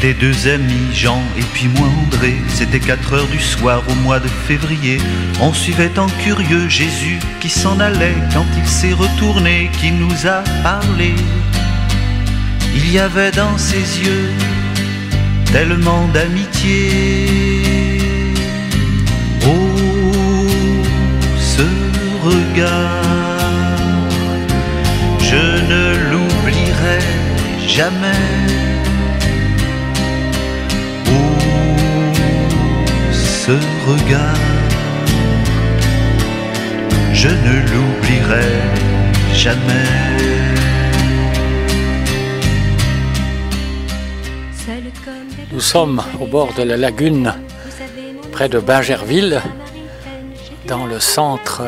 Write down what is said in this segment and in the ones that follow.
étaient deux amis, Jean et puis moi André. C'était 4 heures du soir au mois de février. On suivait en curieux Jésus qui s'en allait. Quand il s'est retourné, qui nous a parlé. Il y avait dans ses yeux tellement d'amitié. Oh, ce regard, je ne l'oublierai jamais. Ce regard, je ne l'oublierai jamais. Nous sommes au bord de la lagune, près de Bingerville, dans le centre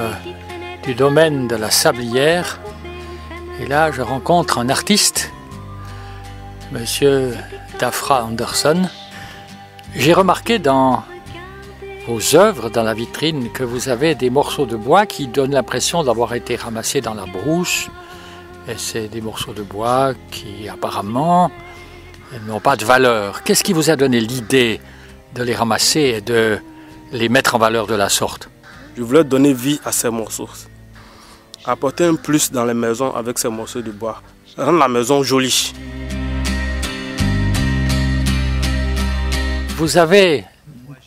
du domaine de la Sablière. Et là, je rencontre un artiste, Monsieur Dafra Anderson. J'ai remarqué dans vos œuvres, dans la vitrine, que vous avez des morceaux de bois qui donnent l'impression d'avoir été ramassés dans la brousse. Et c'est des morceaux de bois qui apparemment n'ont pas de valeur. Qu'est-ce qui vous a donné l'idée de les ramasser et de les mettre en valeur de la sorte? Je voulais donner vie à ces morceaux. Apporter un plus dans les maisons avec ces morceaux de bois. Rendre la maison jolie. Vous avez,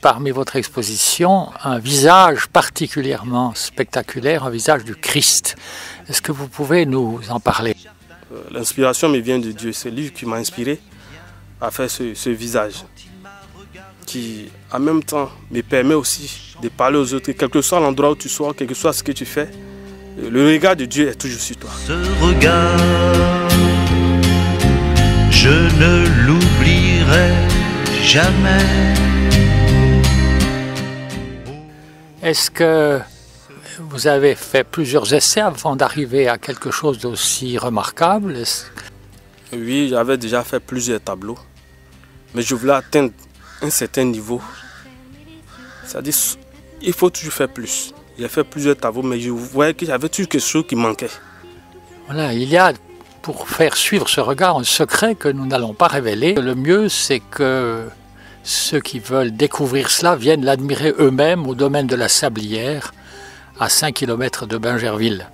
parmi votre exposition, un visage particulièrement spectaculaire, un visage du Christ. Est-ce que vous pouvez nous en parler? L'inspiration me vient de Dieu. C'est lui qui m'a inspiré à faire ce visage, qui en même temps me permet aussi de parler aux autres, quel que soit l'endroit où tu sois, quel que soit ce que tu fais, le regard de Dieu est toujours sur toi. Ce regard, je ne l'oublierai jamais. Est-ce que vous avez fait plusieurs essais avant d'arriver à quelque chose d'aussi remarquable? Oui, j'avais déjà fait plusieurs tableaux, mais je voulais atteindre un certain niveau. C'est-à-dire, il faut toujours faire plus. J'ai fait plusieurs tableaux, mais je voyais qu'il y avait toujours quelque chose qui manquait. Voilà, il y a, pour faire suivre ce regard, un secret que nous n'allons pas révéler. Le mieux, c'est que ceux qui veulent découvrir cela viennent l'admirer eux-mêmes au domaine de la Sablière, à 5 km de Bingerville.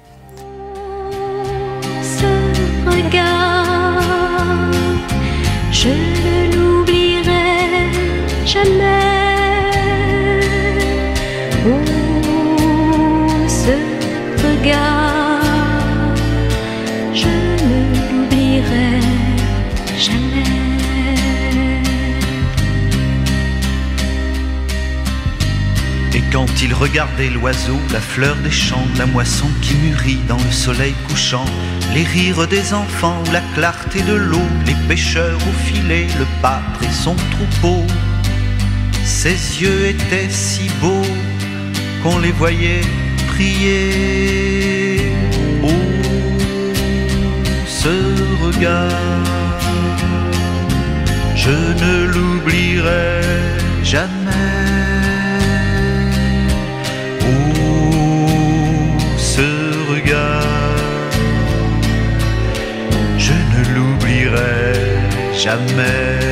Ce regard, je ne l'oublierai jamais. Oh, ce regard, je ne l'oublierai jamais. Et quand il regardait l'oiseau, la fleur des champs, la moisson qui mûrit dans le soleil couchant, les rires des enfants ou la clarté de l'eau, les pêcheurs au filet, le pâtre et son troupeau, ses yeux étaient si beaux qu'on les voyait prier. Oh, ce regard, je ne l'oublierai jamais. Ce regard, je ne l'oublierai jamais.